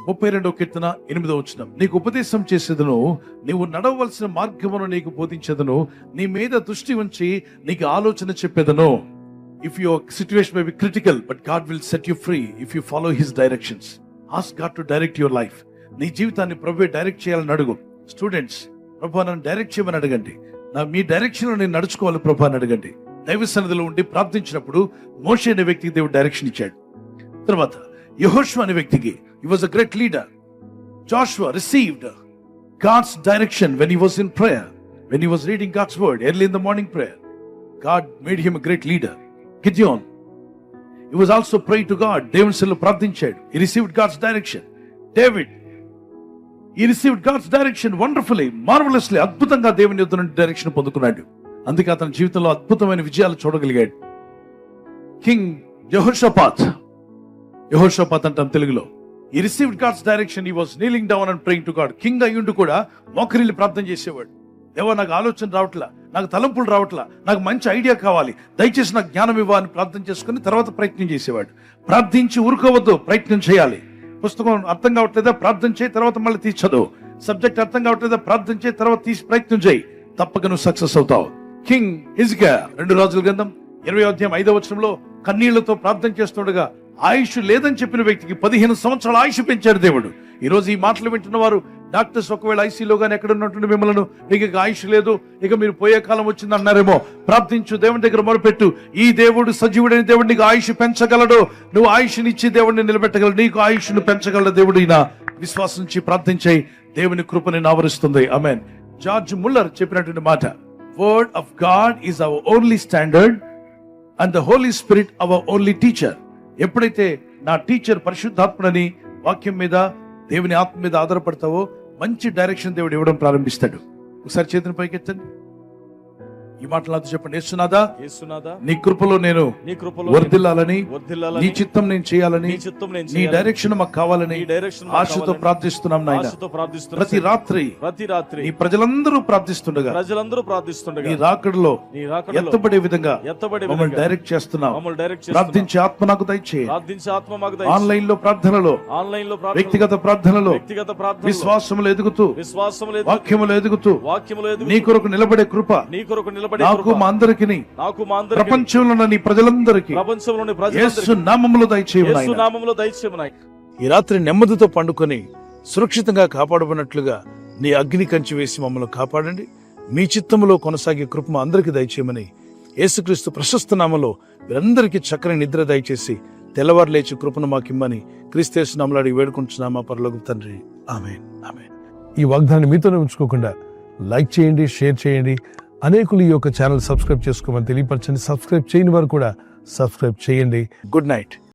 32వ కీర్తన 8వ వచనం, నీకు ఉపదేశం చేసేదను, నీవు నడవవలసిన మార్గమును నీకు బోధించేదను, నీ మీద దృష్టి ఉంచి నీకు ఆలోచన చెప్పేదను. If your situation may be critical, but God will set you free if you follow His directions. Ask God to direct your life. నీ జీవితాన్ని ప్రభువే డైరెక్ట్ చేయాలని అడుగు. స్టూడెంట్స్, ప్రభు నన్ను డైరెక్ట్ చేయమని అడగండి. మీ డైరెక్షన్లో నేను నడుచుకోవాలి ప్రభు అని అడగండి. దైవ సన్నిధిలో ఉండి ప్రార్థించినప్పుడు మోషే అనే వ్యక్తికి దేవుడు డైరెక్షన్ ఇచ్చాడు. తర్వాత యెహోషువ అనే వ్యక్తికి, he was a great leader. Joshua received God's direction when he was in prayer, when he was reading God's word early in the morning prayer. God made him a great leader. Gideon, he was also praying to God. దేవుని సన్నిధిలో ప్రార్థించాడు. He received God's direction. David, he received God's direction wonderfully, marvelously. అద్భుతంగా దేవుని యొద్ద నుండి direction పొందుకున్నాడు. అందుకే అతని జీవితంలో అద్భుతమైన విజయాలు చూడగలిగాడు. కింగ్ యెహోషాపాత్ అంటాం తెలుగులో. He received God's direction. He was kneeling down and praying to God. King అయ్యుండి కూడా మోకరిల్లి ప్రార్థన చేసేవాడు. దేవా, నాకు ఆలోచన రావట్లా, నాకు తలంపులు రావట్లా, నాకు మంచి ఐడియా కావాలి, దయచేసి నాకు జ్ఞానం ఇవ్వాలని ప్రార్థన చేసుకుని తర్వాత ప్రయత్నం చేసేవాడు. ప్రార్థించి ఊరుకోవద్దు, ప్రయత్నం చేయాలి. పుస్తకం అర్థం కావట్లేదా, ప్రార్థన చేయి, తర్వాత మళ్ళీ తీసి చదువు. సబ్జెక్ట్ అర్థం కావట్లేదా, ప్రార్థన చేయి, తర్వాత తీసి ప్రయత్నం చేయి. తప్పక నువ్వు సక్సెస్ అవుతావు. కింగ్ హిజ్కియా 2 రాజుల గ్రంథం 20వ అధ్యాయం 5వ వచనంలో కన్నీళ్లతో ప్రార్థన చేస్తుండగా ఆయుష్ లేదని చెప్పిన వ్యక్తికి 15 సంవత్సరాల ఆయుష్ పెంచాడు దేవుడు. ఈ రోజు ఈ మాటలు వింటున్న వారు డాక్టర్స్ ఒకవేళ ఐసీలో కానీ ఎక్కడ ఉన్నటువంటి మిమ్మల్ని, మీకు ఇక ఆయుష్ లేదు, ఇక మీరు పోయే కాలం వచ్చింది అన్నారేమో. ప్రార్థించు, దేవుని దగ్గర మొరపెట్టు. ఈ దేవుడు సజీవుడైన దేవుడు నీకు ఆయుష్ పెంచగలడు. నువ్వు ఆయుష్నిచ్చి దేవుడిని నిలబెట్టగలడు. నీకు ఆయుష్ను పెంచగలడు దేవుడు. ఈయన విశ్వాసం నుంచి ప్రార్థించే దేవుని కృపని ఆవరిస్తుంది. ఆమేన్. జార్జ్ ముల్లర్ చెప్పినటువంటి మాట, word of God is our only standard and the Holy Spirit our only teacher. ఎప్పుడైతే నా టీచర్ పరిశుద్ధాత్మని వాక్యం మీద, దేవుని ఆత్మ మీద ఆధారపడతావో మంచి డైరెక్షన్ దేవుడు ఇవ్వడం ప్రారంభిస్తాడు. ఒకసారి చేతిని పైకెత్తండి. ఈ మాటలు నాతో చెప్పండి. యేసునాథా, నీ కృపలో నేను వర్ధిల్లాలని, నీ చిత్తం నేను చేయాలని, నీ డైరెక్షన్ మాకు కావాలని ఆశతో ప్రార్థిస్తున్నాం నాయన. ప్రతి రాత్రి నీ ప్రజలందరూ ప్రార్థిస్తుండగా నీ రాకడలో ఎత్తబడే విధంగా మమ్మల్ని డైరెక్ట్ చేస్తున్నాం. ప్రార్థించే ఆత్మ నాకు దయచేయి. ఆన్లైన్ లో ప్రార్థనలో, వ్యక్తిగత ప్రార్థనలో, విశ్వాసములో ఎదుగుతూ, వాక్యములో ఎదుగుతూ, నీ కొరకు నిలబడే కృప నాకు మా అందరికీ, ప్రపంచంలో ఉన్న నీ ప్రజలందరికీ యేసు నామములో దయచేయమని. ఈ రాత్రి నెమ్మదితో పండుకొని సురక్షితంగా కాపాడబడినట్లుగా నీ అగ్ని కంచి వేసి మమ్మల్ని కాపాడండి. మీ చిత్తములో కొనసాగే కృప మా అందరికీ దయచేయమని యేసుక్రీస్తు ప్రశస్త నామములో వీరందరికీ చక్కని నిద్ర దయచేసి తెల్లవారు లేచి కృపను మాకిమ్మని క్రీస్తు నామములో అడిగి వేడుకుంటున్నామా పరలోకపు తండ్రి. ఆమేన్, ఆమేన్. ఈ వాగ్దానాన్ని మీతోనే ఉంచుకోకుండా లైక్ చేయండి, షేర్ చేయండి. అనేకులు ఈ యొక్క ఛానల్ సబ్స్క్రైబ్ చేసుకోమని తెలియపరచండి. సబ్స్క్రైబ్ చేయని వారు కూడా సబ్స్క్రైబ్ చేయండి. Good night.